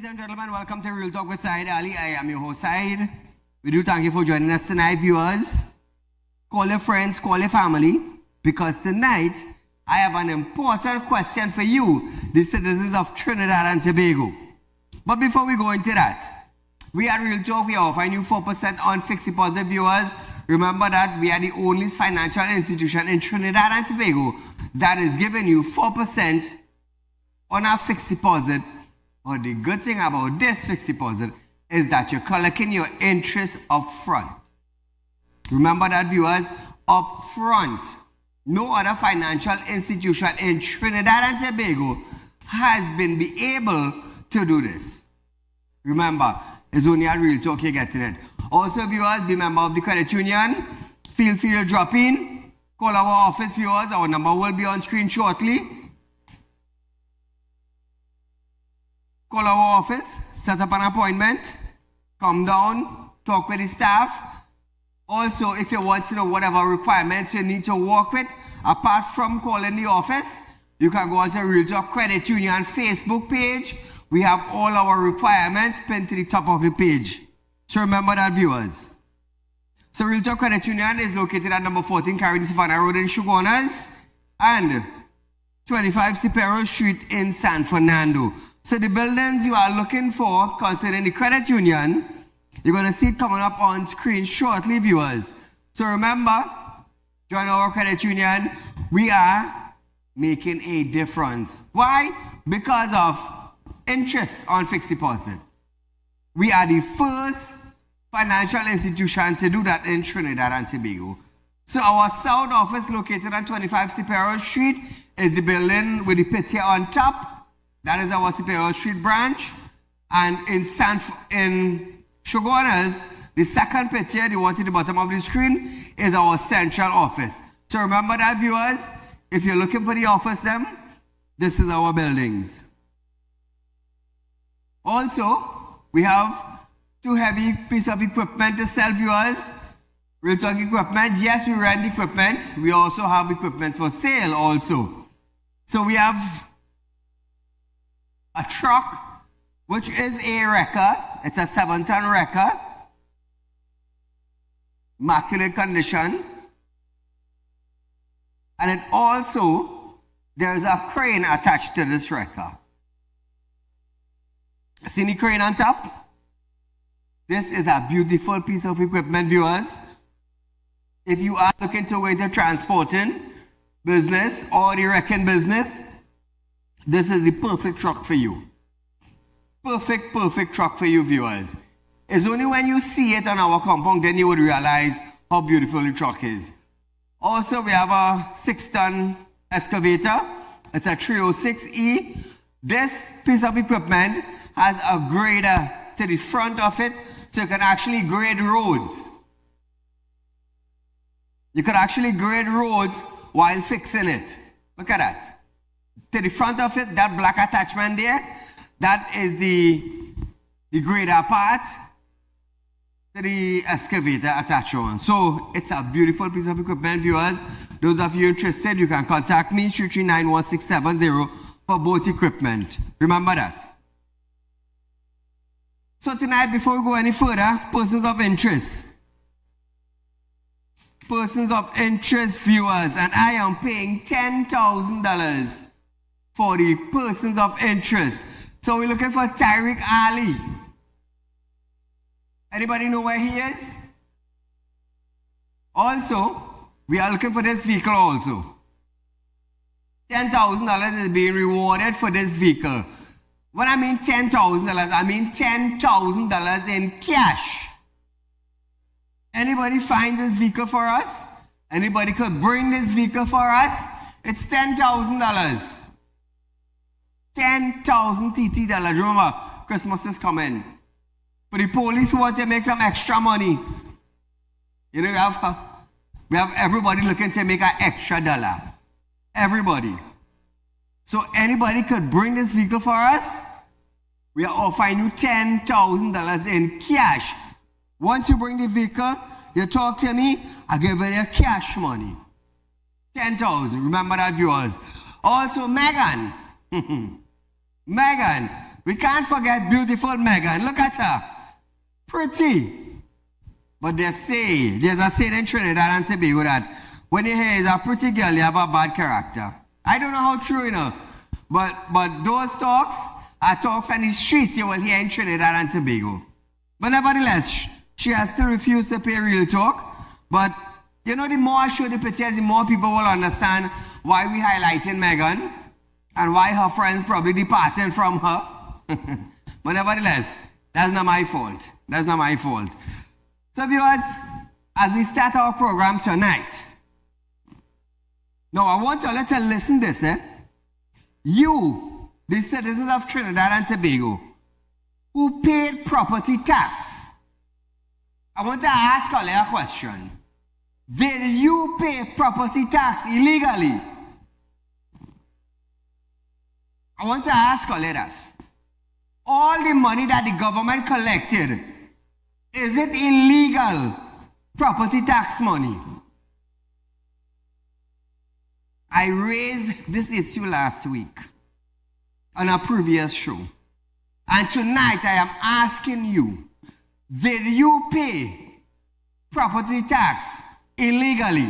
Ladies and gentlemen, welcome to Real Talk with Saieed Ali. I am your host, Saieed. We do thank you for joining us tonight, viewers. Call your friends, call your family, because tonight I have an important question for you, the citizens of Trinidad and Tobago. But before we go into that, we at Real Talk, we are offering you 4% on fixed deposit, viewers. Remember that we are the only financial institution in Trinidad and Tobago that is giving you 4% on our fixed deposit. But the good thing about this fixed deposit is that you're collecting your interest up front. Remember that, viewers, up front. No other financial institution in Trinidad and Tobago has been able to do this. Remember, it's only at Real Talk you're getting it. Also, viewers, be a member of the credit union. Feel free to drop in. Call our office, viewers. Our number will be on screen shortly. Call our office, set up an appointment, come down, talk with the staff. Also, if you want to know whatever requirements you need to work with, apart from calling the office, you can go onto Real Talk Credit Union Facebook page. We have all our requirements pinned to the top of the page. So remember that, viewers. So Real Talk Credit Union is located at number 14 Caribbean Savannah Road in Shogunas and 25 Cipero Street in San Fernando. So the buildings you are looking for concerning the credit union, you're going to see it coming up on screen shortly, viewers. So remember, join our credit union. We are making a difference. Why? Because of interest on fixed deposit. We are the first financial institution to do that in Trinidad and Tobago. So our south office, located on 25 Cipero Street, is the building with the picture on top. That is our Cipero Street branch. And in Shogunas, the second picture, the one at the bottom of the screen, is our central office. So remember that, viewers, if you're looking for the office, this is our buildings. Also, we have two heavy pieces of equipment to sell, viewers. Real Talk equipment. Yes, we rent equipment. We also have equipment for sale also. So we have a truck, which is a wrecker. It's a 7-ton wrecker. Immaculate condition. And it also, there's a crane attached to this wrecker. See the crane on top? This is a beautiful piece of equipment, viewers. If you are looking to go into transporting business or the wrecking business, this is the perfect truck for you. Perfect truck for you, viewers. It's only when you see it on our compound then you would realize how beautiful the truck is. Also, we have a 6-ton excavator. It's a 306E. This piece of equipment has a grader to the front of it, so you can actually grade roads. You can actually grade roads while fixing it. Look at that. To the front of it, that black attachment there, that is the grader part to the excavator attached on. So it's a beautiful piece of equipment, viewers. Those of you interested, you can contact me, 3391670, for both equipment. Remember that. So tonight, before we go any further, persons of interest. Persons of interest, viewers, and I am paying $10,000 for the persons of interest. So we're looking for Saieed Ali. Anybody know where he is? Also, we are looking for this vehicle also. $10,000 is being rewarded for this vehicle. When I mean $10,000, I mean $10,000 in cash. Anybody finds this vehicle for us? Anybody could bring this vehicle for us? It's $10,000. 10,000 TT dollars. Remember, Christmas is coming. For the police who want to make some extra money, you know, we have everybody looking to make an extra dollar. Everybody. So anybody could bring this vehicle for us. We are offering you $10,000 in cash. Once you bring the vehicle, you talk to me, I give you your cash money. 10,000. Remember that, viewers. Also, Megan. Megan, We can't forget beautiful Megan. Look at her. Pretty. But they say, there's a saying in Trinidad and Tobago that when you hear is a pretty girl, you have a bad character. I don't know how true, but those talks are talks on the streets you will hear in Trinidad and Tobago. But nevertheless, she has still refused to pay real talk. But, the more I show the pictures, the more people will understand why we highlighting Megan and why her friends probably departing from her. But nevertheless, that's not my fault. That's not my fault. So viewers, as we start our program tonight, now I want you to listen to this. You, the citizens of Trinidad and Tobago, who paid property tax, I want to ask you a question. Did you pay property tax illegally? I want to ask you that. All the money that the government collected, is it illegal property tax money? I raised this issue last week on a previous show. And tonight I am asking you, did you pay property tax illegally?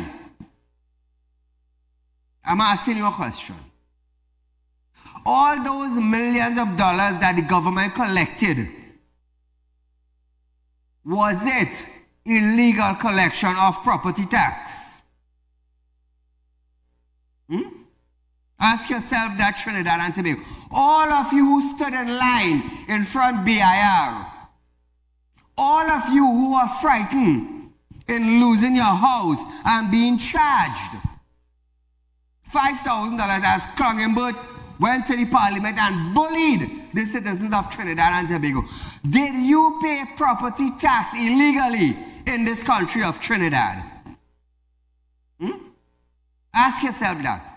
I'm asking you a question. All those millions of dollars that the government collected, was it illegal collection of property tax? Ask yourself that, Trinidad and Tobago. All of you who stood in line in front BIR, all of you who are frightened in losing your house and being charged $5,000 as Clungenberg went to the parliament and bullied the citizens of Trinidad and Tobago. Did you pay property tax illegally in this country of Trinidad? Ask yourself that.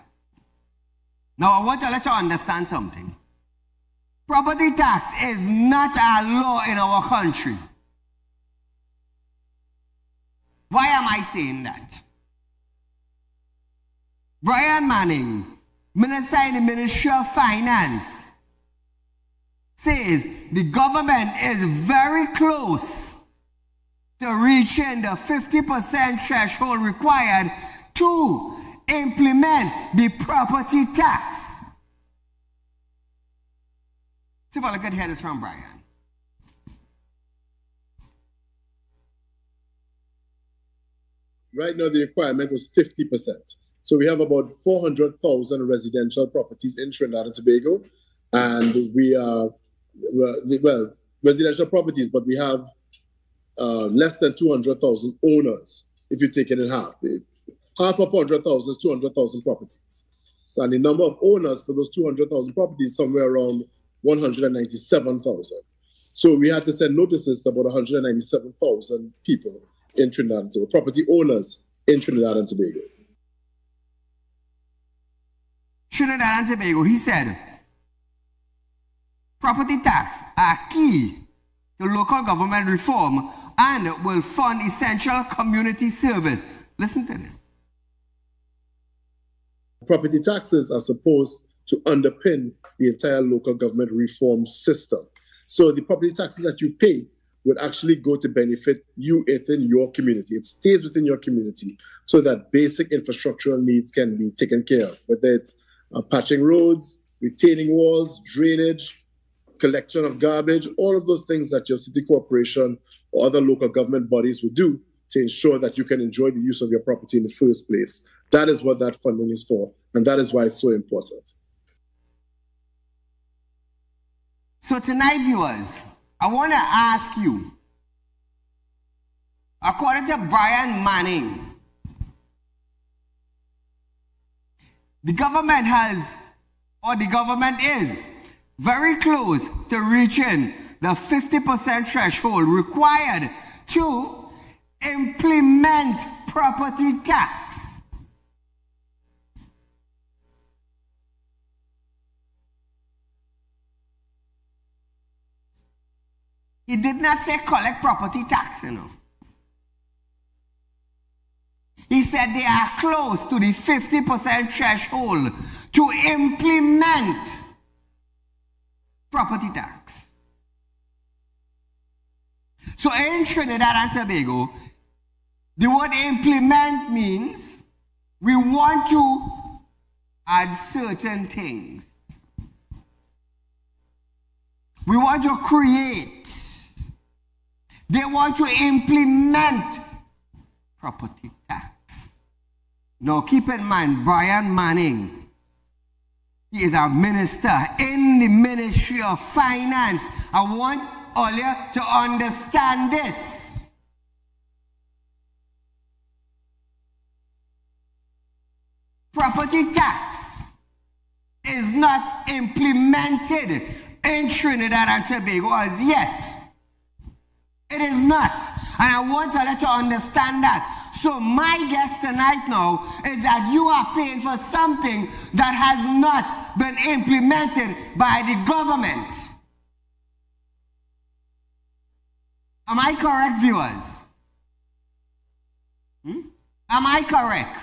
Now I want to let you understand something. Property tax is not a law in our country. Why am I saying that? Brian Manning, Minister in the Ministry of Finance, says the government is very close to reaching the 50% threshold required to implement the property tax. See if I could hear this from Brian. Right now the requirement was 50%. So we have about 400,000 residential properties in Trinidad and Tobago, and we are, well, residential properties, but we have less than 200,000 owners, if you take it in half. Half of 400,000 is 200,000 properties. So, and the number of owners for those 200,000 properties is somewhere around 197,000. So we had to send notices to about 197,000 people in Trinidad and Tobago, property owners in Trinidad and Tobago. Trinidad and Tobago, he said, property tax are key to local government reform and will fund essential community service. Listen to this. Property taxes are supposed to underpin the entire local government reform system. So the property taxes that you pay would actually go to benefit you within your community. It stays within your community so that basic infrastructural needs can be taken care of, whether it's patching roads, retaining walls, drainage, collection of garbage, all of those things that your city corporation or other local government bodies would do to ensure that you can enjoy the use of your property in the first place. That is what that funding is for, and that is why it's so important. So tonight, viewers, I want to ask you, according to Brian Manning, the government is very close to reaching the 50% threshold required to implement property tax. He did not say collect property tax, He said they are close to the 50% threshold to implement property tax. So in Trinidad and Tobago, the word implement means we want to add certain things. We want to create. They want to implement property tax. Now keep in mind, Brian Manning, he is a minister in the Ministry of Finance. I want all you to understand this. Property tax is not implemented in Trinidad and Tobago as yet. It is not. And I want all you to understand that. So my guess tonight now is that you are paying for something that has not been implemented by the government. Am I correct, viewers? Am I correct?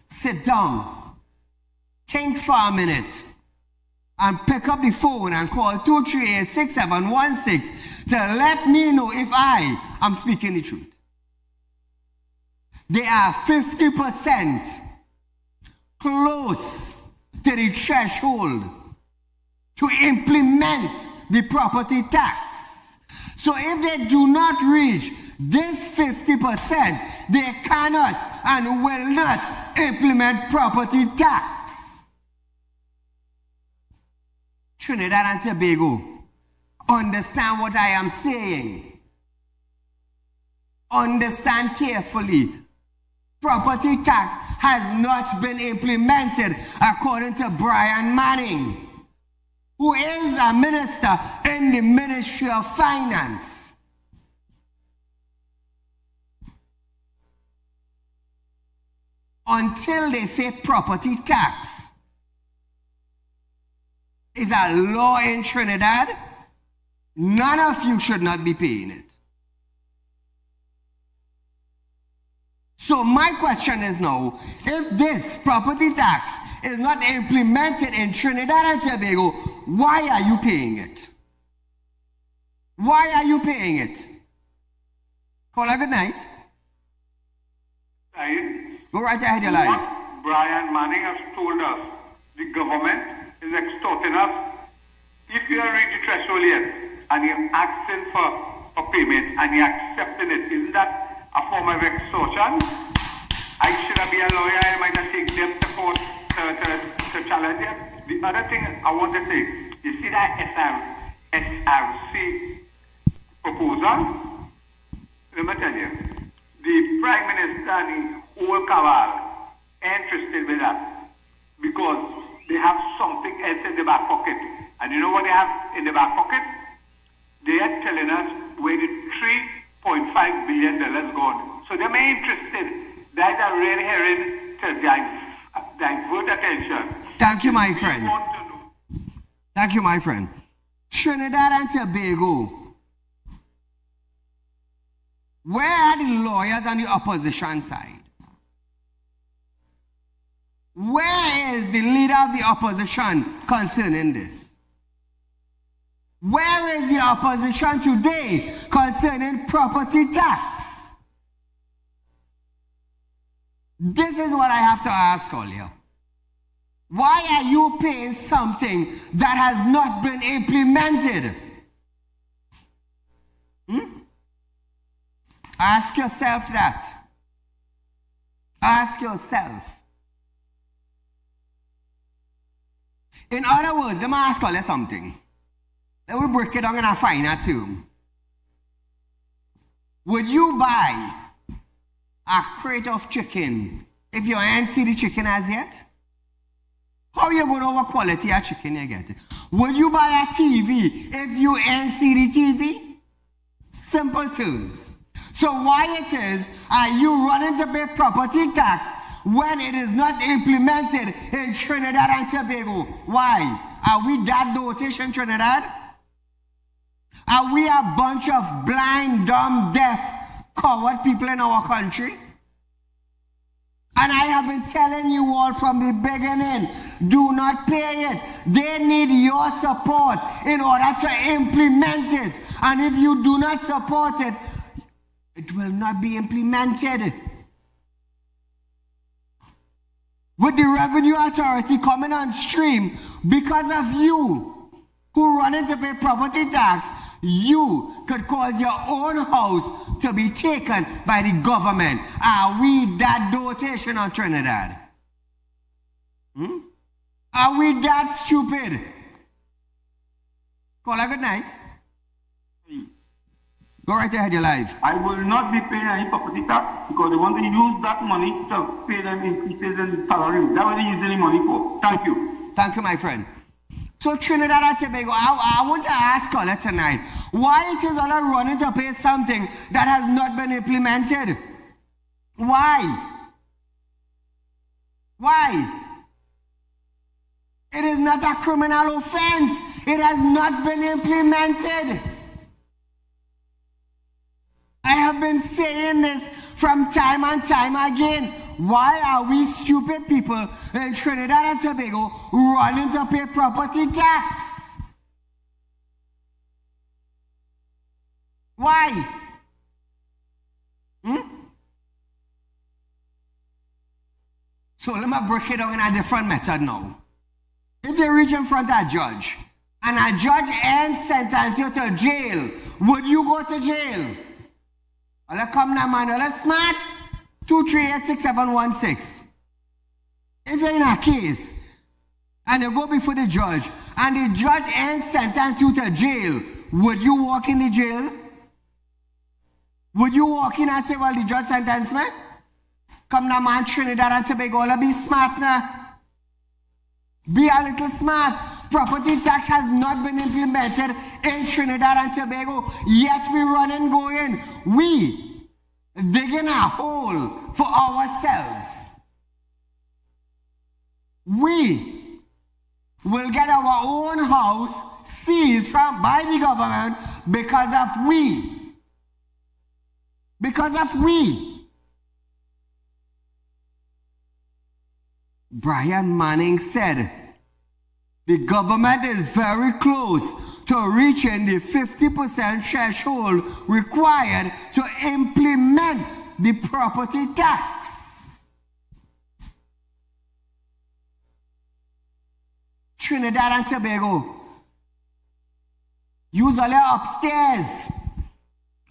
Sit down, think for a minute, and pick up the phone and call 238-6716 to let me know if I am speaking the truth. They are 50% close to the threshold to implement the property tax. So if they do not reach this 50%, they cannot and will not implement property tax. Trinidad and Tobago, understand what I am saying. Understand carefully. Property tax has not been implemented according to Brian Manning, who is a minister in the Ministry of Finance. Until they say property tax is a law in Trinidad, none of you should not be paying it. So my question is now, if this property tax is not implemented in Trinidad and Tobago, why are you paying it? Why are you paying it? Call a good night. Saeed, go right ahead, your life. what Brian Manning has told us, the government is extorting us. If you are reaching the threshold yet and you're asking for payment and you're accepting it, isn't that a form of extortion? I should be a lawyer, I might not take them to court to challenge it. The other thing I want to say, you see that SRC proposal? Let me tell you, the Prime Minister and the whole cabal interested with that because they have something else in the back pocket. And you know what they have in the back pocket? They are telling us where the $3.5 billion gone. So they're interested. That's a red herring to divert attention. Thank you, my friend. Thank you, my friend. Trinidad and Tobago. Where are the lawyers on the opposition side? Where is the leader of the opposition concerning this? Where is the opposition today concerning property tax? This is what I have to ask all you. Why are you paying something that has not been implemented? Ask yourself that. Ask yourself. In other words, let me ask all you something. Let me break it down in a finer term. Would you buy a crate of chicken if you ain't see the chicken as yet? How you going to know what quality of chicken you get? Would you buy a TV if you ain't see the TV? Simple terms. So why it is are you running to pay property tax when it is not implemented in Trinidad and Tobago? Why? Are we that dotish in Trinidad? Are we a bunch of blind, dumb, deaf, coward people in our country? And I have been telling you all from the beginning, do not pay it. They need your support in order to implement it. And if you do not support it, it will not be implemented. With the Revenue Authority coming on stream, because of you who run in to pay property tax, you could cause your own house to be taken by the government. Are we that dotation on Trinidad? Are we that stupid? Call a good night. Go right ahead, you're live. I will not be paying any property tax because they want to use that money to pay them increases in salary. That's what they use any money for. Thank you. Thank you, my friend. So Trinidad and Tobago, I want to ask Caller tonight, why it is all running to pay something that has not been implemented? Why? Why? It is not a criminal offense. It has not been implemented. I have been saying this from time and time again. Why are we stupid people in Trinidad and Tobago running to pay property tax? Why? So let me break it down in a different method now. If you reach in front of a judge and a judge ends sentence you to jail, would you go to jail? I'll come now, man. Let's smart. 2386716. If you're in a case and you go before the judge and the judge ends sentence you to jail, would you walk in the jail? Would you walk in and say, well, the judge sentenced me? Come now, man, Trinidad and Tobago, let's be smart now. Be a little smart. Property tax has not been implemented in Trinidad and Tobago, yet we run and go in. We digging a hole for ourselves. We will get our own house seized by the government because of we. Because of we. Brian Manning said, the government is very close to reaching the 50% threshold required to implement the property tax. Trinidad and Tobago, use all your upstairs,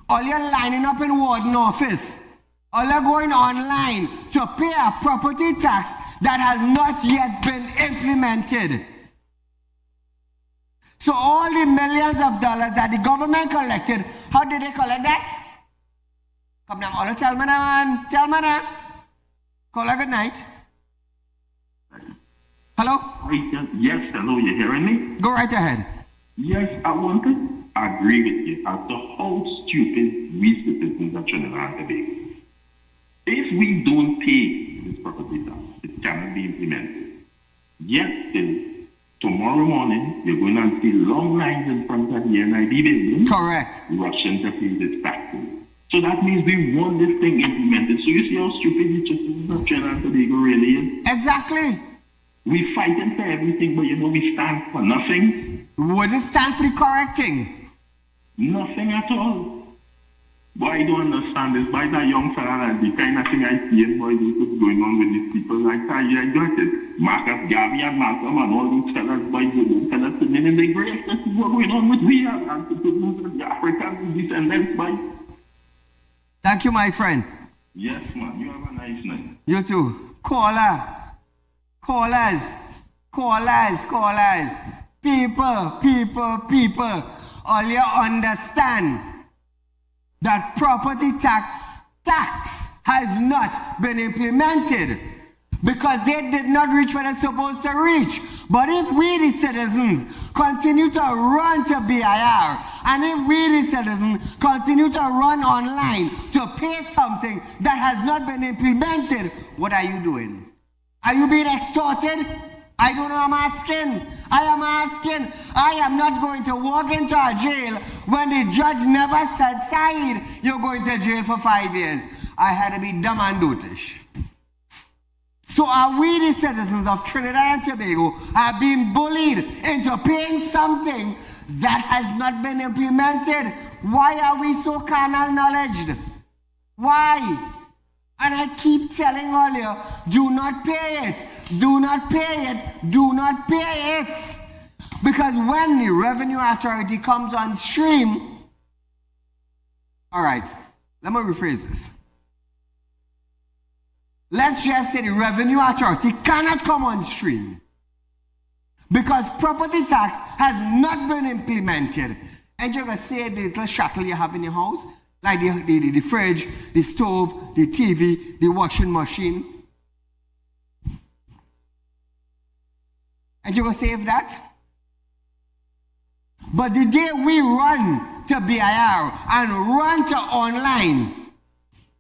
all your lining up in warden office, all your going online to pay a property tax that has not yet been implemented. So all the millions of dollars that the government collected, how did they collect that? Come now, all tell me now, man. Tell me now. Call a good night. Hello? Yes, hello, you hearing me? Go right ahead. Yes, I want to agree with you as to how stupid we citizens of Trinidad and Tobago. If we don't pay this property tax, it cannot be implemented. Yet still, tomorrow morning, you're going to see long lines in front of the NIB building. Correct. Rushing to pay this tax. So that means we want this thing implemented. So you see how stupid the citizens of Trinidad and Tobago really is? Exactly. We fighting for everything, but you know we stand for nothing. Wouldn't stand for the correcting. Nothing at all. Boy, I don't understand this. Boy, that young fella, and the kind of thing I see and boy, this is going on with these people. I tell you, I got it. Marcus Garvey and Malcolm and all these fellas, boys, those fellas sitting in the grave. This is what's going on with we are and the African descendants, boy. Thank you, my friend. Yes, man. You have a nice night. You too. Callers. People. All you understand that property tax has not been implemented because they did not reach where they're supposed to reach. But if we, the citizens, continue to run to BIR, and if we, the citizens, continue to run online to pay something that has not been implemented, what are you doing? Are you being extorted? I don't know, I'm asking. I am not going to walk into a jail when the judge never said, Saeed, you're going to jail for 5 years. I had to be dumb and dotish. So are we, the citizens of Trinidad and Tobago, are being bullied into paying something that has not been implemented? Why are we so carnal knowledged? Why? And I keep telling all you, do not pay it. Do not pay it. Do not pay it. Because when the Revenue Authority comes on stream, all right, let me rephrase this. Let's just say the Revenue Authority cannot come on stream because property tax has not been implemented. And you're going to say the little shuttle you have in your house, like the fridge, the stove, the TV, the washing machine. And you're going to save that? But the day we run to BIR and run to online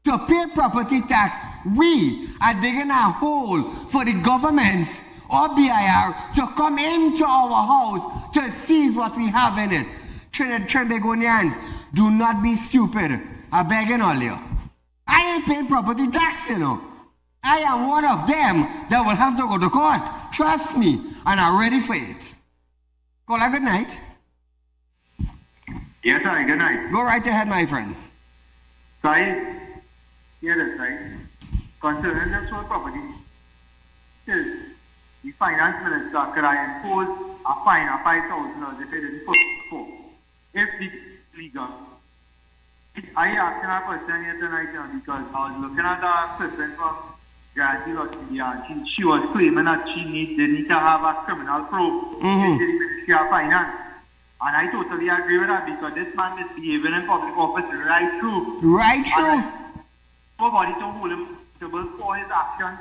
to pay property tax, we are digging a hole for the government or BIR to come into our house to seize what we have in it. Trinbagonians, do not be stupid. I'm begging all you. I ain't paying property tax, you know. I am one of them that will have to go to court. Trust me, and I'm ready for it. Call a good night. Yes, sir. Good night. Go right ahead, my friend. Saeed, yeah, that's right. Concerning the sole property, still, the finance minister could I impose a fine of $5,000 if it is put before. If the legal. I asked a question here tonight because I was looking at the person from Guarantee Lottery and she was claiming that they need to have a criminal probe in the Ministry of Finance. And I totally agree with that because this man is behaving in public office right through. Right through. Nobody to hold him accountable for his actions.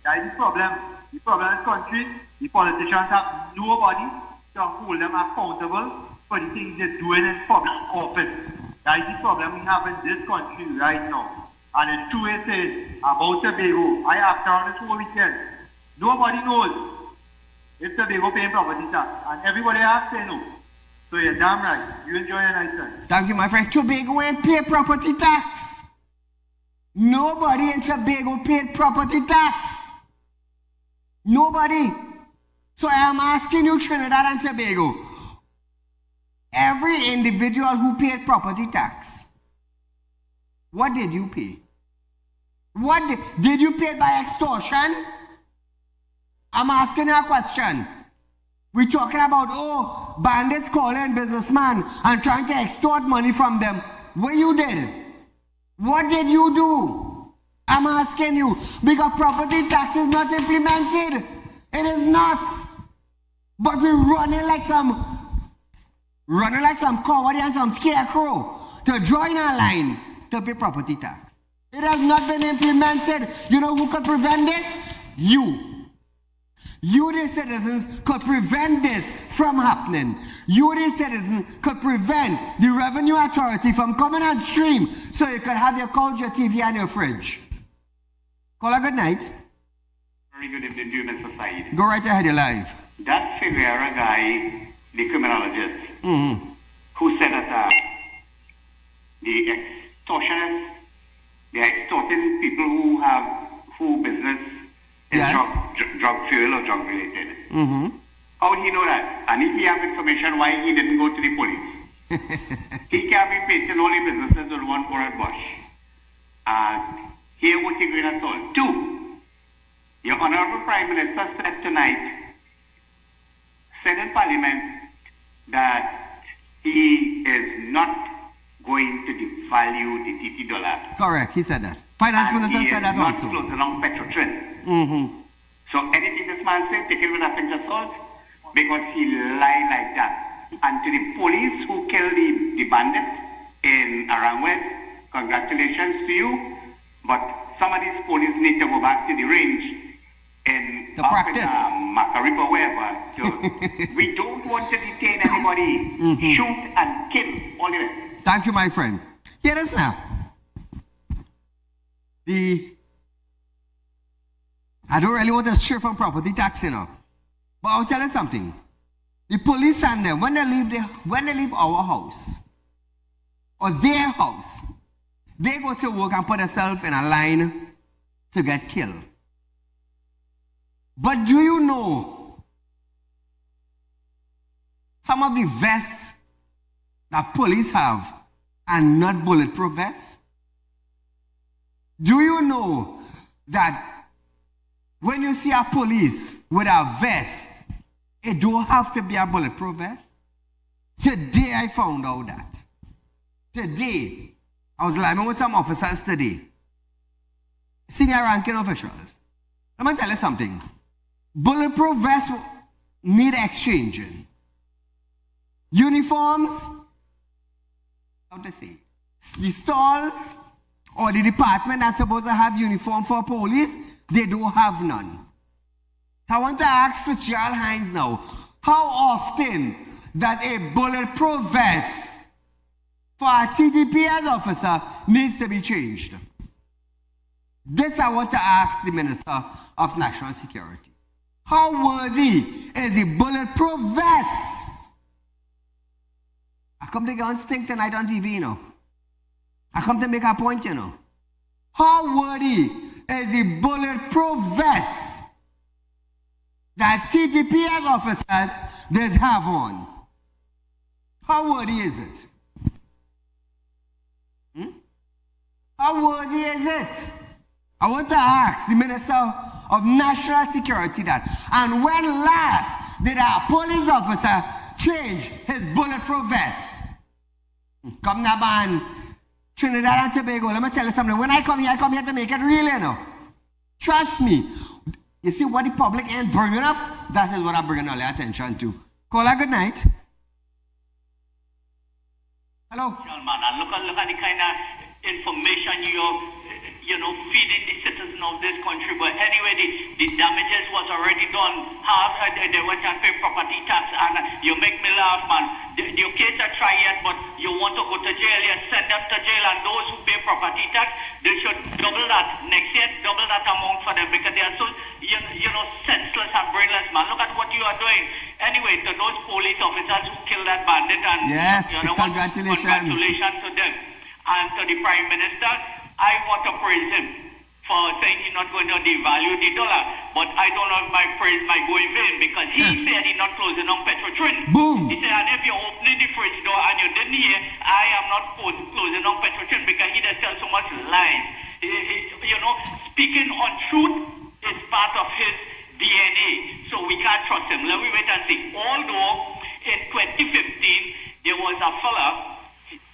That is the problem. The problem in this country, the politicians have nobody to hold them accountable for the things they're doing in public office. That is the problem we have in this country right now. And the truth is about Tobago. I asked around this whole weekend. Nobody knows if Tobago paying property tax. And everybody else say no. So you're damn right. You enjoy your night, sir. Thank you, my friend. Tobago ain't pay property tax. Nobody in Tobago paid property tax. Nobody. So I am asking you, Trinidad and Tobago, every individual who paid property tax, what did you pay? What did you pay by extortion? I'm asking you a question. We're talking about, bandits calling businessmen and trying to extort money from them. What you did? What did you do? I'm asking you, because property tax is not implemented. It is not. But we're running like some coward and some scarecrow to join our line to pay property tax. It has not been implemented. You know who could prevent this? You. You, the citizens, could prevent this from happening. You, the citizens, could prevent the Revenue Authority from coming on stream so you could have your couch, your TV, and your fridge. Call a good night. Very good evening to you, Mr. Saeed. Go right ahead, you're live. That Figuera guy, the criminologist, who said that the extortionists, they are extorting people who business is drug fuel or drug related. How would he know that? And if he has information why he didn't go to the police, he can't be facing all the businesses on one corner bush. And here what he going to solve. Two, your Honorable Prime Minister said tonight, said in Parliament, that he is not going to devalue the TT dollar. Correct, he said that. Finance Minister said that also. He is not closing on Petrotrin. So anything this man said, take it with a pinch of salt, because he lied like that. And to the police who killed the bandit in Arangwes, congratulations to you. But some of these police need to go back to the range in practice. Macaripa, wherever. So we don't want to detain anybody, shoot and kill all of it. Thank you, my friend. Hear this now. I don't really want to stray from property tax, you know. But I'll tell you something. The police and them, when they leave our house or their house, they go to work and put themselves in a line to get killed. But do you know some of the vests that police have are not bulletproof vests? Do you know that when you see a police with a vest, it don't have to be a bulletproof vest? Today I found out that. Today, I was lying with some officers today, senior ranking officials. Let me tell you something. Bulletproof vests need exchanging. Uniforms, how to say, the stalls or the department that's supposed to have uniform for police, they don't have none. I want to ask Fitzgerald Hines now, how often that a bulletproof vest for a TDPS officer needs to be changed? This I want to ask the Minister of National Security. How worthy is the bulletproof vest? I come to go and stink tonight on TV, you know. I come to make a point, you know. How worthy is the bulletproof vest that TDPS officers does have on? How worthy is it? How worthy is it? I want to ask the Minister of National Security that. And when last did a police officer change his bulletproof vest? Come now, man. Trinidad and Tobago, let me tell you something. When I come here to make it real, you know. Trust me. You see what the public ain't bringing up? That is what I'm bringing all your attention to. Caller, good night. Hello. Man, look at the kind of information you're feeding the citizens of this country. But anyway, the damages was already done. They went and pay property tax, and you make me laugh, man. Your case are tried yet, but you want to go to jail, you send them to jail, and those who pay property tax, they should double that next year, double that amount for them, because they are so, senseless and brainless, man. Look at what you are doing. Anyway, to those police officers who killed that bandit, and yes, congratulations to them. And to the Prime Minister, I want to praise him for saying he's not going to devalue the dollar. But I don't know if my praise might go in vain, because he said he's not closing on Petrotrin. Boom! He said, and if you're opening the fridge door and you didn't hear, I am not closing on Petrotrin, because he does tell so much lies. Speaking on truth is part of his DNA. So we can't trust him. Let me wait and see. Although in 2015, there was a fella,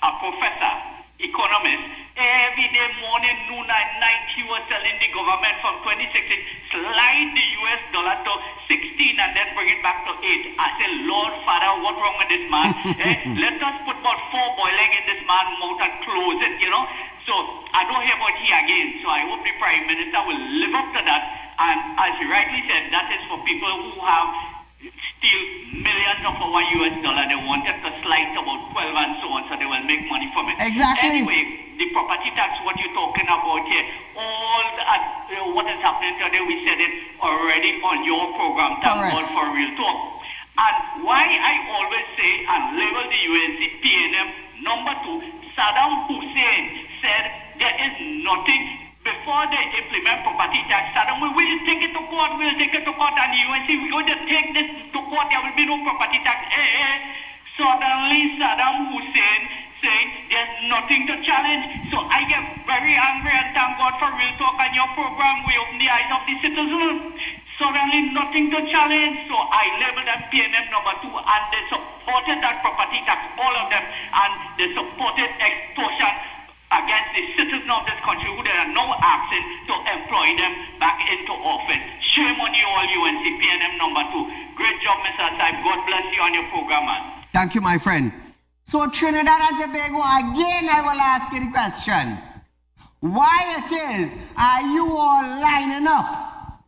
a professor, economist, every day, morning, noon, and night, he was telling the government from 2016, slide the US dollar to 16 and then bring it back to 8. I said, Lord, Father, what's wrong with this man? Let us put about 4 boiling in this man's mouth and close it, So I don't hear about he again. So I hope the Prime Minister will live up to that. And as he rightly said, that is for people who have steal millions of our US dollar. They wanted to slide to about 12 and so on, so they will make money from it. Exactly. Anyway, the property tax, what you're talking about here, all what is happening today, we said it already on your program, Thank God for Real Talk. And why I always say and label the UNC PNM number 2, Saddam Hussein said there is nothing. Before they implement property tax, Saddam, we will take it to court, and the UNC, we're going to take this to court, there will be no property tax. Suddenly, Saddam Hussein saying there's nothing to challenge. So I get very angry, and thank God for Real Talk and your program. We open the eyes of the citizens. Suddenly, nothing to challenge. So I labeled them PNM number 2, and they supported that property tax, all of them, and they supported extortion against the citizens of this country who they are now asking to employ them back into office. Shame on you all, UNC, PNM number 2. Great job, Mr. Saib. God bless you on your program, man. Thank you, my friend. So Trinidad and Tobago, again I will ask you the question. Why it is are you all lining up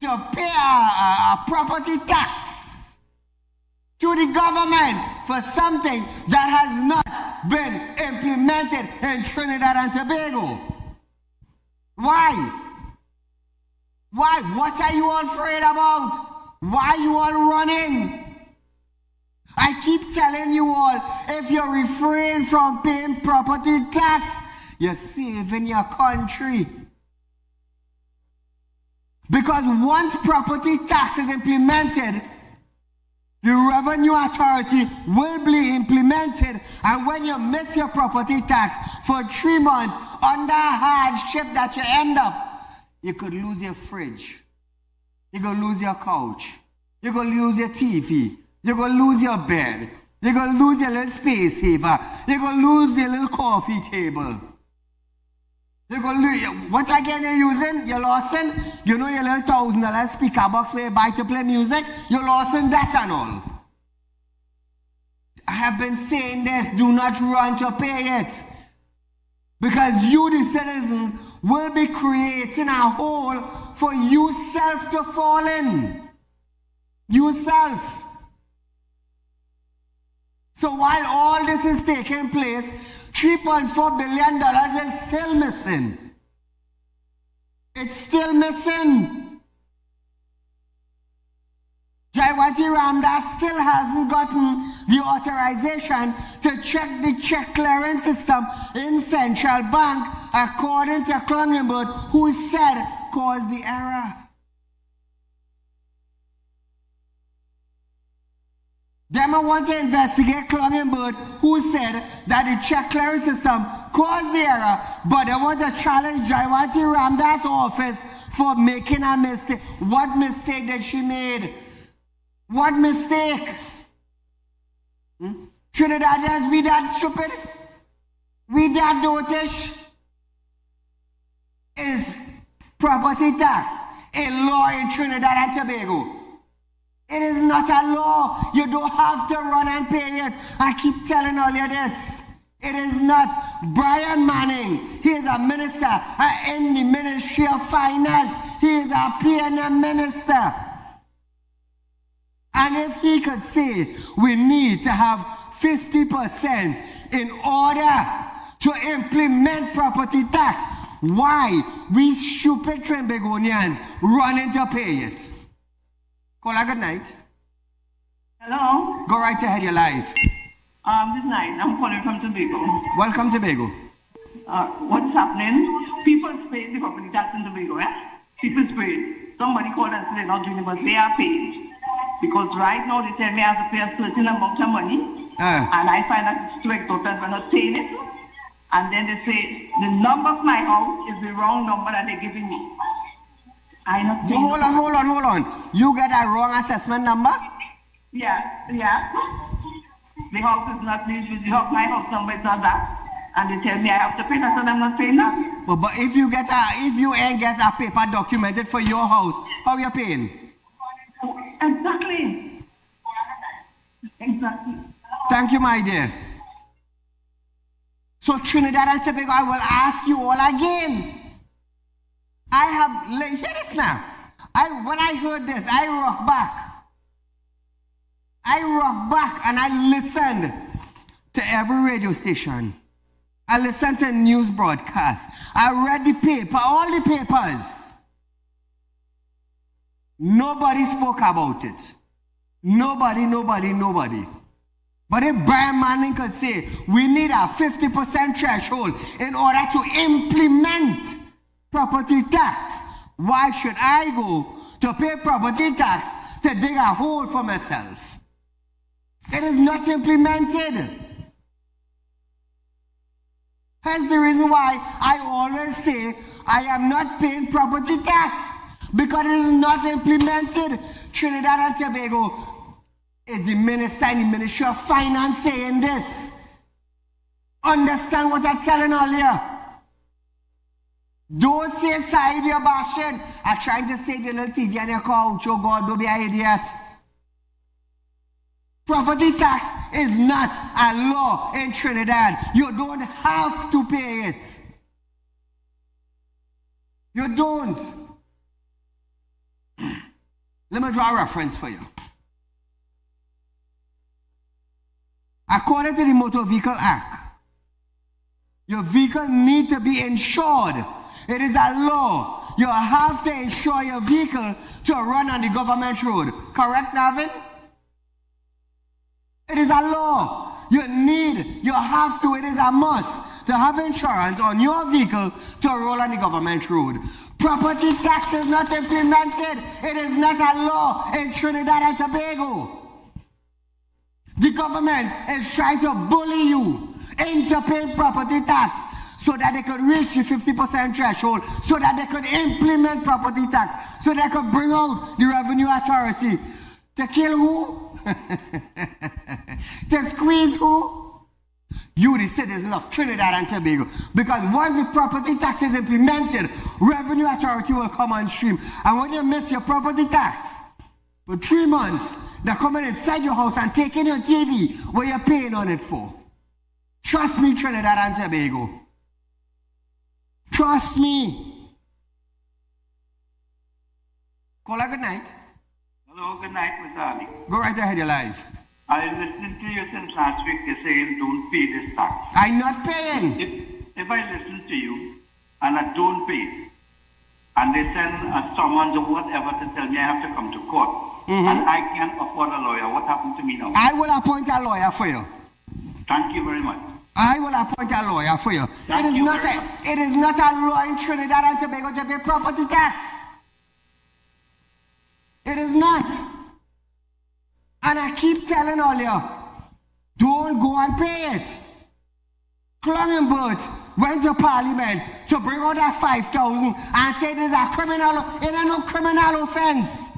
to pay a property tax to the government for something that has not been implemented in Trinidad and Tobago? Why? Why? What are you all afraid about? Why are you all running? I keep telling you all, if you refrain from paying property tax, you're saving your country. Because once property tax is implemented, the revenue authority will be implemented, and when you miss your property tax for 3 months under hardship that you end up, you could lose your fridge, you're going to lose your couch, you're going to lose your TV, you're going to lose your bed, you're going to lose your little space saver, you're going to lose your little coffee table. You're going to lose, what again you're using? You're losing, you know your little $1,000 speaker box where you buy to play music? You're losing that and all. I have been saying this, do not run to pay it. Because you, the citizens, will be creating a hole for yourself to fall in. Yourself. So while all this is taking place, $3.4 billion is still missing. It's still missing. Jaiwati Ramdas still hasn't gotten the authorization to check the check clearance system in Central Bank, according to Klungenberg, who said caused the error. Them want to investigate Klungenberg, who said that the check clearance system caused the error, but they want to challenge Jaiwati Ramdas' office for making a mistake. What mistake did she make? What mistake? Trinidadians, we that stupid? We that dotish? Is property tax a law in Trinidad and Tobago? It is not a law. You don't have to run and pay it. I keep telling all you this. It is not. Brian Manning, he is a minister in the Ministry of Finance. He is a PNM minister. And if he could say we need to have 50% in order to implement property tax, why we stupid Trinbagonians running to pay it? Call good night. Hello. Go right ahead, your life. This night, I'm calling from Tobago. Welcome to Tobago. What's happening? People pay the property tax in Tobago, eh? People pay. Somebody called and said they're not doing it, but they are paid. Because right now they tell me I have to pay a certain amount of money, and I find that it's too exorbitant for not paying it. And then they say the number of my house is the wrong number that they're giving me. Hold on. You get a wrong assessment number? Yeah. The house is not my house number is not that. And they tell me I have to pay that, and I'm not paying that. But if you ain't get a paper documented for your house, how you paying? Exactly. Thank you, my dear. So Trinidad and Tobago, I will ask you all again. Hear this now. When I heard this, I rocked back and I listened to every radio station. I listened to news broadcasts. I read the paper, all the papers. Nobody spoke about it. Nobody. But if Brian Manning could say, we need a 50% threshold in order to implement property tax, why should I go to pay property tax to dig a hole for myself? It is not implemented. Hence the reason why I always say I am not paying property tax, because it is not implemented. Trinidad and Tobago is the minister in the Ministry of Finance saying this. Understand what I'm telling all you. Don't say Saieed you're bashing. I'm trying to save your little TV and your couch. Oh God, don't be an idiot. Property tax is not a law in Trinidad. You don't have to pay it. You don't. Let me draw a reference for you. According to the Motor Vehicle Act, your vehicle needs to be insured. It is a law. You have to insure your vehicle to run on the government road. Correct, Navin? It is a law. You have to, it is a must to have insurance on your vehicle to roll on the government road. Property tax is not implemented. It is not a law in Trinidad and Tobago. The government is trying to bully you into paying property tax so that they could reach the 50% threshold, so that they could implement property tax, so they could bring out the Revenue Authority. To kill who? To squeeze who? You, the citizens of Trinidad and Tobago. Because once the property tax is implemented, Revenue Authority will come on stream. And when you miss your property tax for 3 months, they're coming inside your house and taking your TV where you're paying on it for. Trust me, Trinidad and Tobago. Trust me. Caller, good night. Hello, good night, Mr. Ali. Go right ahead, you're live. I listened to you since last week. You're saying don't pay this tax. I'm not paying. If I listen to you and I don't pay, and they send a summons or whatever to tell me I have to come to court, and I can't afford a lawyer, what happens to me now? I will appoint a lawyer for you. Thank you very much. I will appoint a lawyer for you. Thank you very much. It is not a law in Trinidad and Tobago to pay property tax. It is not. And I keep telling all you, don't go and pay it. Clongenbert went to Parliament to bring out that 5,000 and said it is a criminal, it is no criminal offense.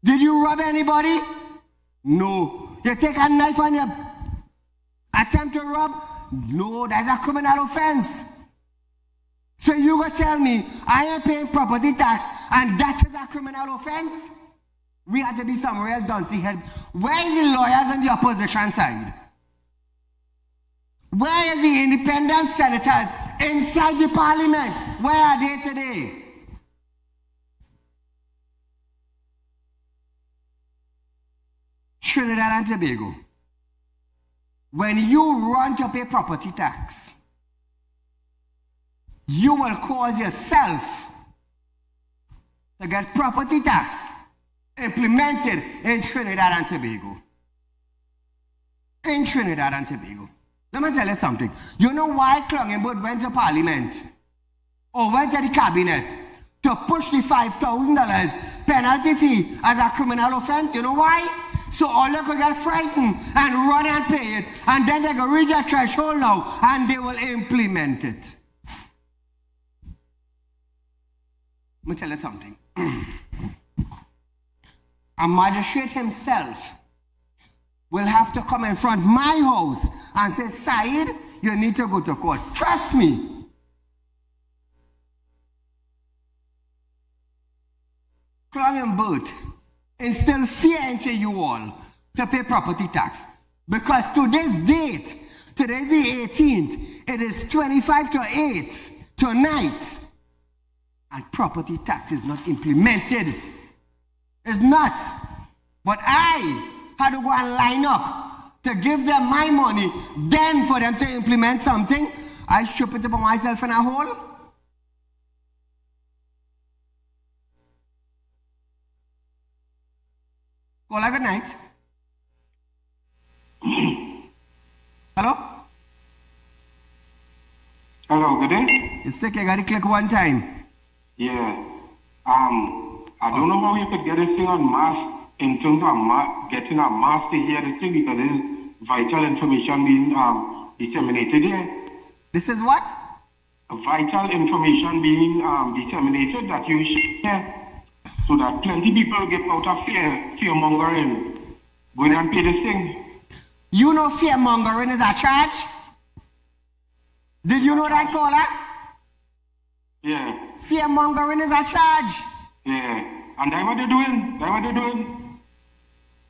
Did you rob anybody? No. You take a knife and you attempt to rob? No, that's a criminal offense. So you go tell me I am paying property tax and that is a criminal offense? We have to be some real duncy head. Where is the lawyers on the opposition side? Where is the independent senators inside the parliament? Where are they today? Trinidad and Tobago. When you run to pay property tax, you will cause yourself to get property tax implemented in Trinidad and Tobago. In Trinidad and Tobago. Let me tell you something. You know why Clongenbert went to Parliament or went to the cabinet to push the $5,000 penalty fee as a criminal offense? You know why? So all you could get frightened and run and pay it, and then they can reach a threshold now and they will implement it. Let me tell you something. A magistrate himself will have to come in front of my house and say, Saieed, you need to go to court. Trust me. Clongenbert instill fear into you all to pay property tax. Because to this date, today is the 18th, it is 25 to 8 tonight, and property tax is not implemented. It's not. But I had to go and line up to give them my money, then for them to implement something, I strip it upon myself in a hole. Caller, good night. Hello? Hello, good day. You're sick, you gotta click one time. Yeah. I don't know how you could get this thing on mass in terms of getting a mass to hear this thing, because there's vital information being disseminated here. This is what? Vital information being disseminated that you should share, so that plenty people get out of fear mongering, going and pay this thing. You know fear mongering is a charge? Did you know that, caller? Yeah. Fear mongering is a charge. Yeah. And that's what they're doing. That's what they're doing.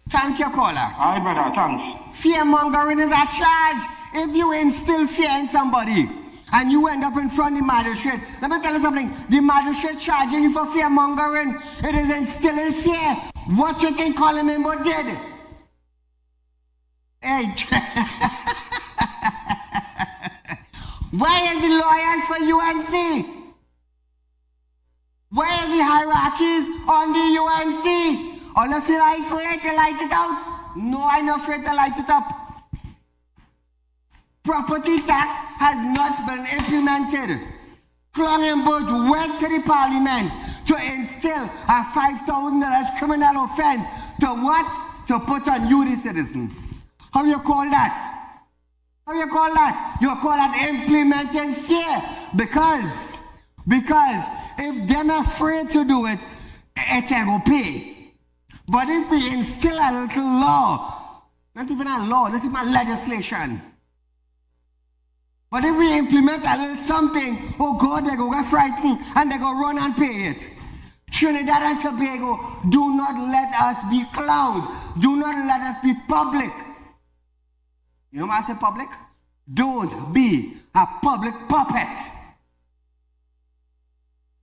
Thank you, caller. Aye, brother, thanks. Fear mongering is a charge. If you instill fear in somebody and you end up in front of the magistrate, let me tell you something. The magistrate charging you for fear mongering, it is instilling fear. What you think Clongenbert did? Hey. Where is the lawyers for UNC? Where is the hierarchies on the UNC? All of you are afraid to light it out? No, I'm not afraid to light it up. Property tax has not been implemented. Clongenberg went to the parliament to instill a $5,000 criminal offense to what? To put on you, the citizen. How you call that? How you call that? You call that implementing fear. Because if they're afraid to do it, it ain't go pay. But if we instill a little law, not even a law, not even a legislation, but if we implement a little something, oh God, they go get frightened and they go run and pay it. Trinidad and Tobago, do not let us be clowns. Do not let us be public. You know why I say public? Don't be a public puppet.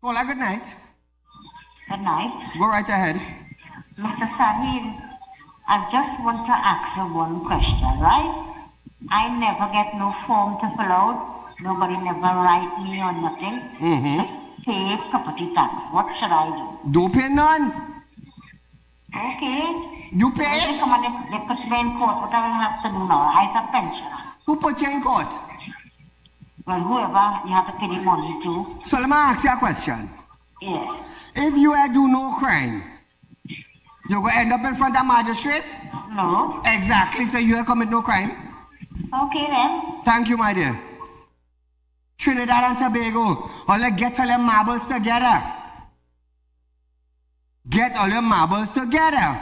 Paula, good night. Good night. Go right ahead. Mr. Saheed, I just want to ask you one question, right? I never get no form to fill out. Nobody never write me or nothing. Just pay property tax. What should I do? Don't pay none. Okay. You pay They it? come and they put me in court. What I will have to do now? I have a pensioner. Who put you in court? Well, whoever you have to pay the money to. So let me ask you a question. Yes. If you had do no crime, you go end up in front of magistrate? No. Exactly, so you have commit no crime? Okay then. Thank you, my dear. Trinidad and Tobago, get all your marbles together. Get all your marbles together.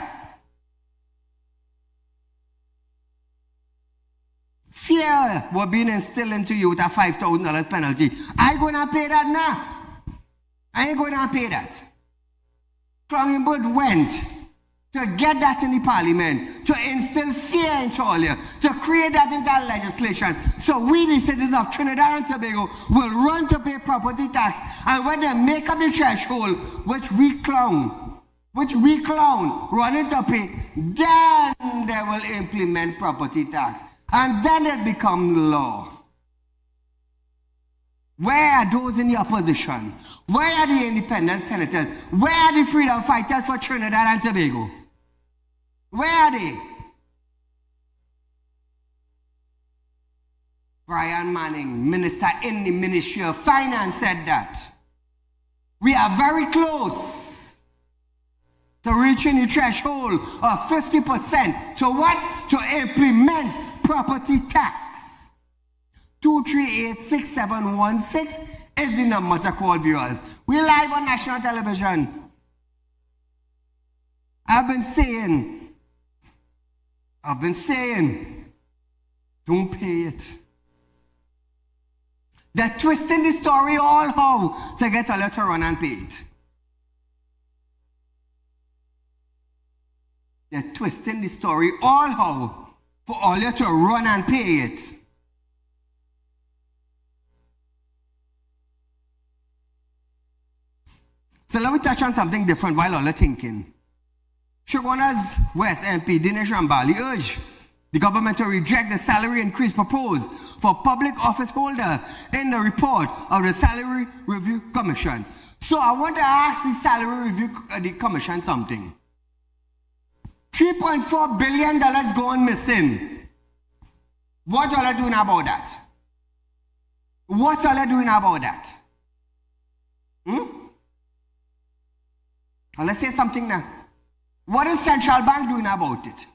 Fear will be instilled into you with a $5,000 penalty. I gonna pay that now. I ain't gonna pay that. Clongenberg went to get that in the parliament, to instill fear into all you, to create that into legislation. So we, the citizens of Trinidad and Tobago, will run to pay property tax. And when they make up the threshold, which we clown, running to pay, then they will implement property tax. And then it becomes law. Where are those in the opposition? Where are the independent senators? Where are the freedom fighters for Trinidad and Tobago? Where are they? Brian Manning, minister in the Ministry of Finance, said that. We are very close to reaching the threshold of 50%. To what? To implement property tax. 238-6716 is the number to call viewers. We're live on national television. I've been saying, don't pay it. They're twisting the story all how to get a letter run and pay it. They're twisting the story all how for all you to run and pay it. So let me touch on something different while all you're thinking. Shoguna's West MP Dinesh Rambali urged the government to reject the salary increase proposed for public office holder in the report of the Salary Review Commission. So I want to ask the Salary Review Commission something. $3.4 billion gone missing. What are they doing about that? What are they doing about that? Well, let's say something now. What is central bank doing about it?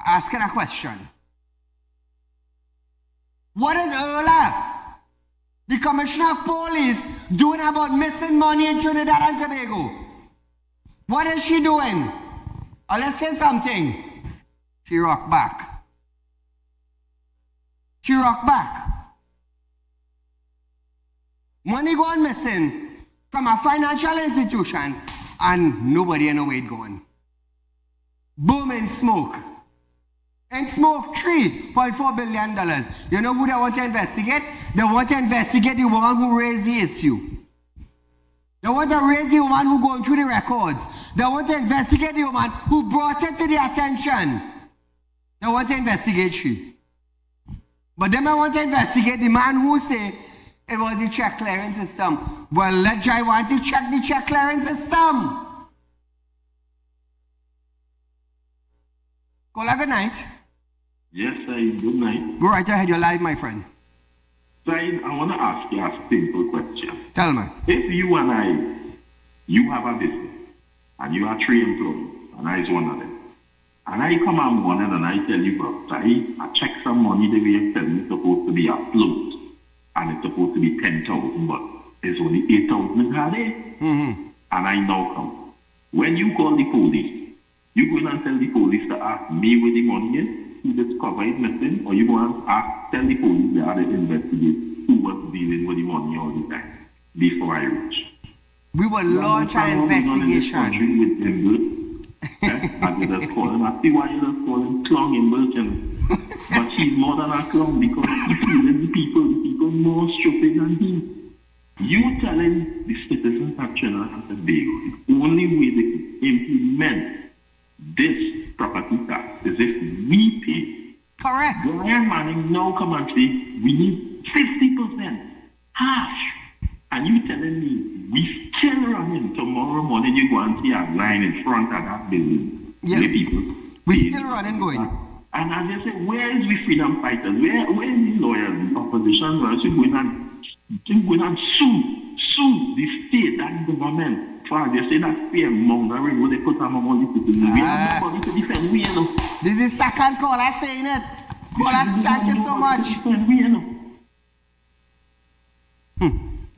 Asking a question. What is Erla, the Commissioner of Police, doing about missing money in Trinidad and Tobago? What is she doing? Or let's say something. She rocked back. She rocked back. Money gone missing from a financial institution and nobody know where it going. Boom in smoke. And smoke $3.4 billion. You know who they want to investigate? They want to investigate the woman who raised the issue. They want to raise the woman who going through the records. They want to investigate the woman who brought it to the attention. They want to investigate she. But then I want to investigate the man who say it was the check clearing system. Well, let Jai want to check the check clearing system. Kola, good night. Yes, sir. Good night. Go right ahead, you're live, my friend. Saeed, I want to ask you a simple question. Tell me. If you and you have a business, and you are 3 employees, and I is one of them, and I come on morning and I tell you, bro, Saeed, I check some money the way you tell me it's supposed to be afloat, and it's supposed to be 10,000, but it's only 8,000 in her day. And I now come. When you call the police, you go and tell the police to ask me where the money is, who discover it missing, or you go and tell the police they are to investigate who was dealing with the money all the time before I reach. We will launch an investigation. I just call him. I see why you just call him clown in Burton. But he's more than a clown because he feels the people more stupid than him. You telling the citizens of Trinidad and Tobago the only way they can implement this property tax is if we pay. Correct. Brian Manning now come and say we need 50%, half. And you telling me we still running tomorrow morning you go and see a line in front of that building. Yeah. The people. We still running going. And as they say, where is we freedom fighters? Where is the lawyers, the opposition lawyers who going and sue the state and government for they say that fear mongering where they put them on the citizens. We have nobody to defend we, you know. This is second caller saying it. Caller, thank you so much.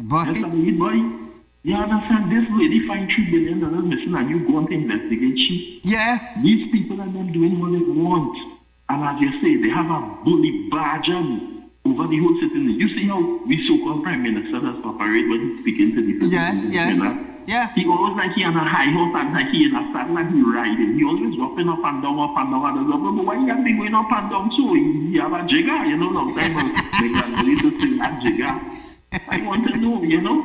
But boy, you understand this lady find $3 billion missing and you go on to investigate she. yeah. These people are them doing what they want. And as you say, they have a bully bargain over the whole citizen. You see how we so-called prime minister does operate when he's speaking to the citizens. Yes. Yeah. He always like he on a high horse and like he in a saddle and he riding. He always dropping up and down. But why you have been going up and down so? He have a jigger, you know, long time ago. They got ready to sing that jigger. I want to know, you know,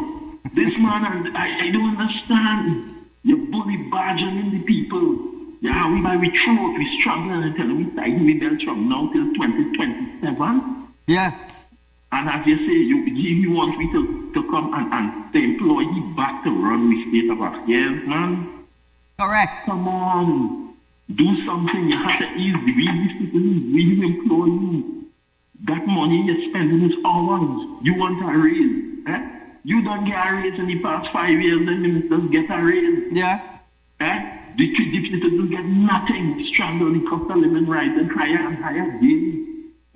this man, and I don't understand. You bully barging the people. Yeah, we throat, we struggling until we tighten the belt from now till 2027. Yeah. And as you say, you want me to come and the employee back to run the state of affairs, man. Correct. Come on. Do something. You have to ease the citizens. We employ you. That money you're spending is ours. You want a raise. Eh? You don't get a raise in the past 5 years, then ministers get a raise. Yeah. Eh? The citizens get nothing. Strangle the cost of living rising higher and higher daily.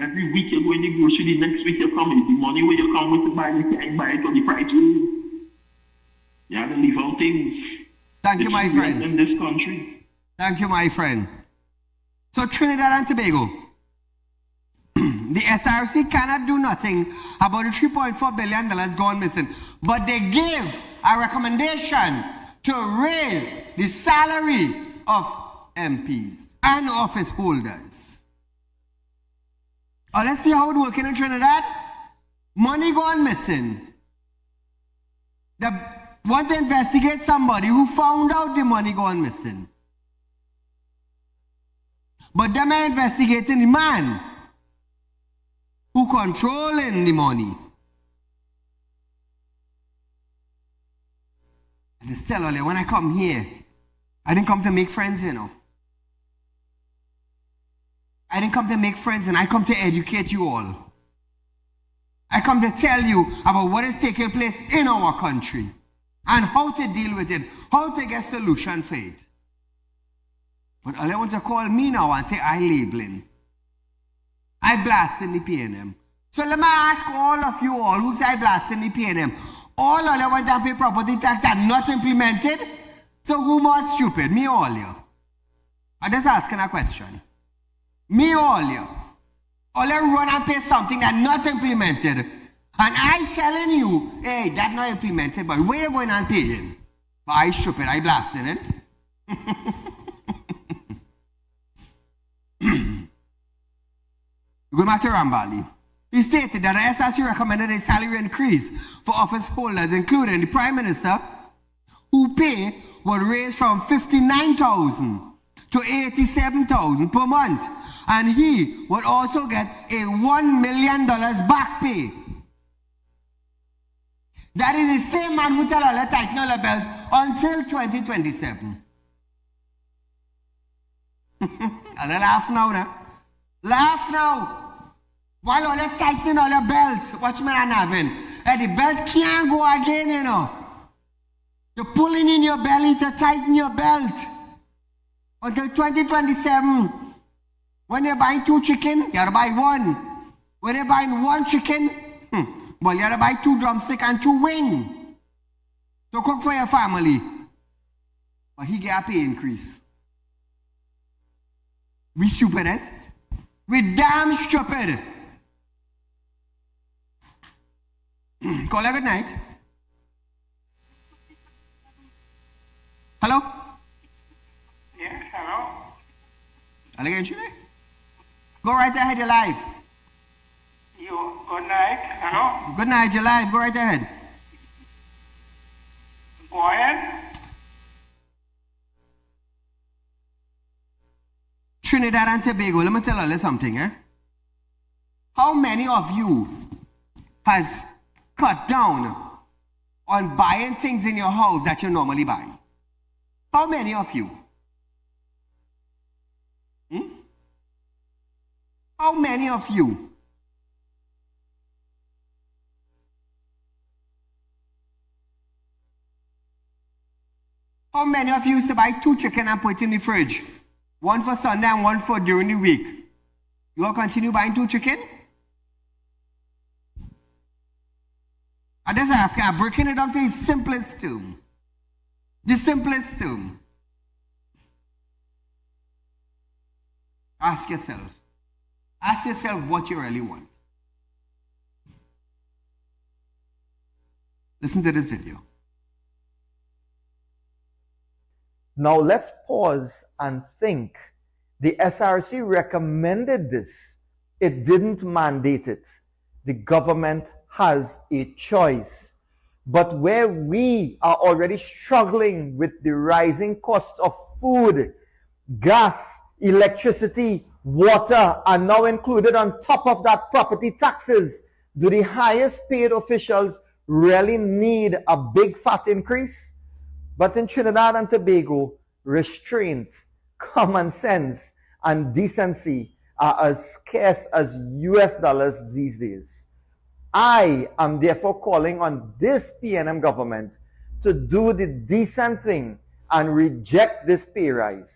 Every week you go in the grocery, the next week you come, the money where you come with to buy, you can't buy it for the price you need. You have to leave out things. Thank you, my friend. In this country. Thank you, my friend. So Trinidad and Tobago, the SRC cannot do nothing about the $3.4 billion gone missing, but they give a recommendation to raise the salary of MPs and office holders. Let's see how it's working in Trinidad. Money gone missing. They want to investigate somebody who found out the money gone missing. But them are investigating the man who controlling the money. And it's still earlier, when I come here, I didn't come to make friends, you know. I didn't come to make friends, and I come to educate you all. I come to tell you about what is taking place in our country and how to deal with it, how to get solution for it. But all I want to call me now and say I labeling. I blasting the PNM. So let me ask all of you all who say I blasting the PNM. All I want to pay property tax are not implemented. So who more stupid? Me or all you? I'm just asking a question. Me or all you? All you run and pay something that's not implemented. And I telling you, hey, that's not implemented, but where you going and paying? But I stupid, I blasting it. Going back to Rambali. He stated that the SRC recommended a salary increase for office holders, including the Prime Minister, who pay will raise from $59,000 to $87,000 per month. And he would also get a $1 million back pay. That is the same man who tell Allah tighten our belt until 2027. Allah laugh now, nah? Laugh now. While all you're tightening all your belts, watch me and having. And the belt can't go again, you know. You're pulling in your belly to tighten your belt. Until 2027. When you're buying 2 chicken, you gotta buy 1. When you're buying 1 chicken, well, you gotta buy 2 drumstick and 2 wing to cook for your family. But he get a pay increase. We stupid, eh? We damn stupid. Call her good night. Hello? Yes, hello? Go right ahead, you're live. Good night, hello? Good night, you're live. Go right ahead. Go ahead. Trinidad and Tobago, let me tell you something, eh? How many of you has cut down on buying things in your house that you normally buy? How many of you? How many of you? How many of you used to buy 2 chicken and put it in the fridge? 1 for Sunday and 1 for during the week. You all continue buying 2 chicken? I just ask, I'm breaking it down to the simplest term. The simplest term. Ask yourself. Ask yourself what you really want. Listen to this video. Now let's pause and think. The SRC recommended this. It didn't mandate it. The government has a choice. But where we are already struggling with the rising costs of food, gas, electricity, water are now included on top of that property taxes, do the highest paid officials really need a big fat increase? But in Trinidad and Tobago, restraint, common sense, and decency are as scarce as US dollars these days. I am therefore calling on this PNM government to do the decent thing and reject this pay rise.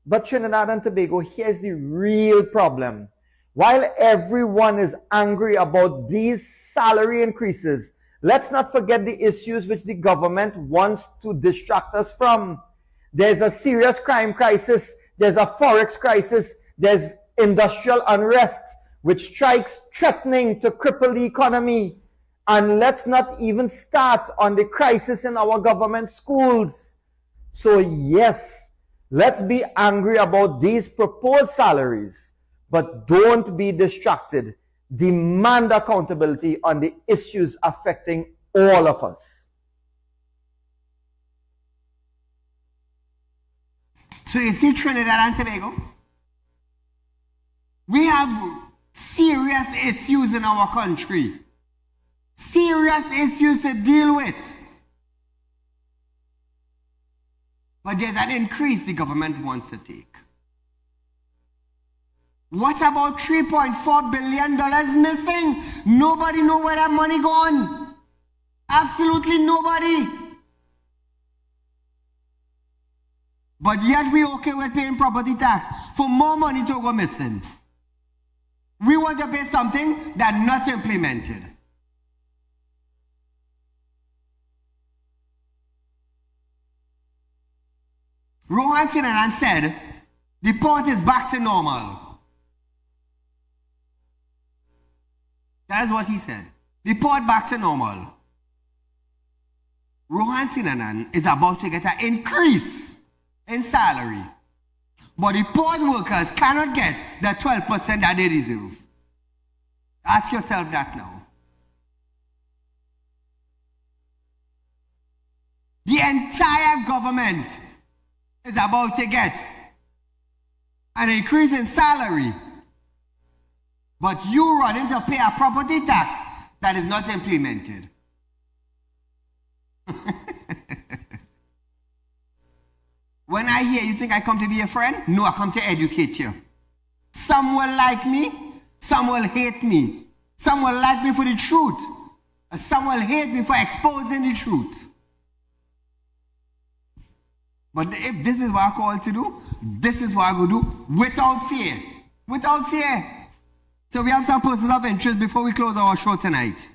But Trinidad and Tobago, here's the real problem. While everyone is angry about these salary increases, let's not forget the issues which the government wants to distract us from. There's a serious crime crisis, there's a forex crisis, there's industrial unrest, with strikes threatening to cripple the economy. And let's not even start on the crisis in our government schools. So yes, let's be angry about these proposed salaries, but don't be distracted. Demand accountability on the issues affecting all of us. So you see Trinidad and Tobago? We have serious issues in our country. Serious issues to deal with. But there's an increase the government wants to take. What about $3.4 billion missing? Nobody know where that money gone. Absolutely nobody. But yet we okay with paying property tax for more money to go missing. We want to pay something that's not implemented. Rohan Sinanan said, the port is back to normal. That is what he said. The port back to normal. Rohan Sinanan is about to get an increase in salary. But the port workers cannot get the 12% that they deserve. Ask yourself that now. The entire government is about to get an increase in salary, but you running to pay a property tax that is not implemented. When I hear you think I come to be a friend, no, I come to educate you. Some will like me, Some will hate me. Some will like me for the truth. And some will hate me for exposing the truth. But if this is what I'm called to do, this is what I will do without fear. Without fear. So we have some persons of interest before we close our show tonight.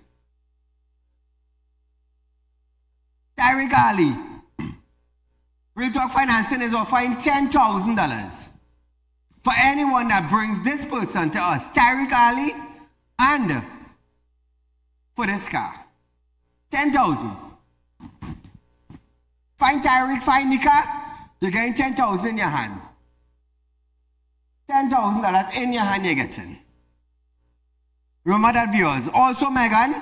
Saieed Ali. Real Talk Financing is offering $10,000 for anyone that brings this person to us, Saieed Ali, and for this car. 10,000. Find Tariq, find Nika, you're getting 10,000 in your hand. $10,000 in your hand you're getting. Remember that, viewers. Also, Megan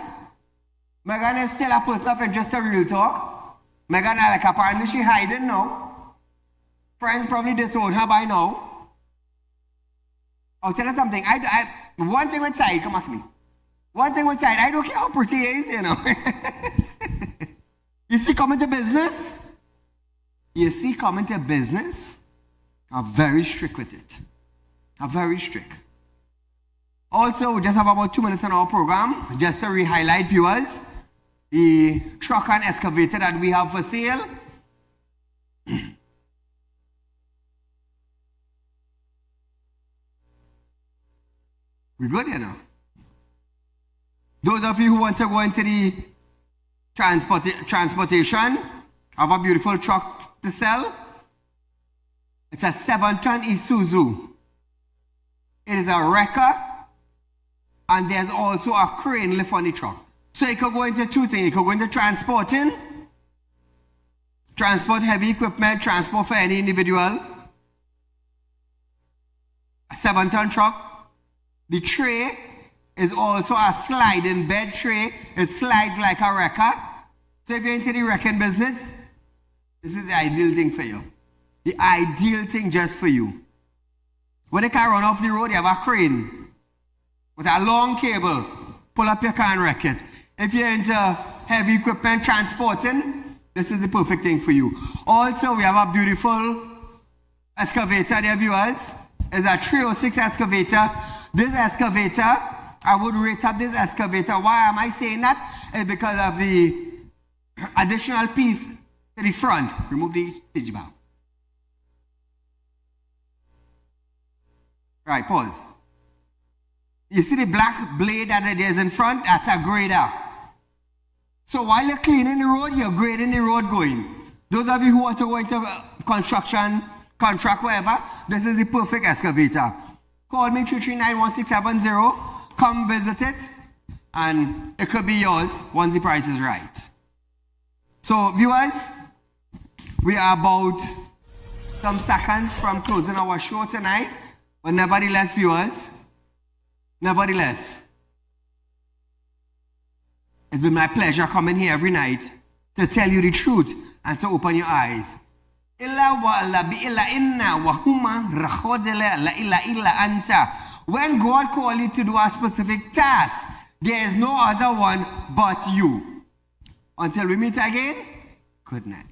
is still a person of interest to Real Talk. Megan, like, apparently she hiding now. Friends probably disown her by now. I'll tell you something. One thing with Saieed, come back to me. One thing with Saieed, I don't care how pretty he is, you know. You see, coming to business, I'm very strict with it. I'm very strict. Also, we just have about 2 minutes in our program, just to re-highlight, viewers, the truck and excavator that we have for sale. We're good, you know. Those of you who want to go into the transportation, have a beautiful truck to sell. It's a 7-ton Isuzu. It is a wrecker, and there's also a crane lift on the truck. So you could go into two things. You could go into transporting, transport heavy equipment, transport for any individual. A 7-ton truck. The tray is also a sliding bed tray. It slides like a wrecker. So if you're into the wrecking business, this is the ideal thing for you. The ideal thing just for you. When the car run off the road, you have a crane with a long cable. Pull up your car and wreck it. If you're into heavy equipment transporting, this is the perfect thing for you. Also, we have a beautiful excavator there, viewers. It's a 306 excavator. This excavator, I would rate up this excavator. Why am I saying that? It's because of the additional piece to the front. Remove the stage bar. Right, pause. You see the black blade that it is in front? That's a grader. So while you're cleaning the road, you're grading the road going. Those of you who want to go into construction, contract, whatever, this is the perfect excavator. Call me 339-1670. Come visit it, and it could be yours once the price is right. So, viewers, we are about some seconds from closing our show tonight. But nevertheless, viewers, it's been my pleasure coming here every night to tell you the truth and to open your eyes. When God calls you to do a specific task, there is no other one but you. Until we meet again, good night.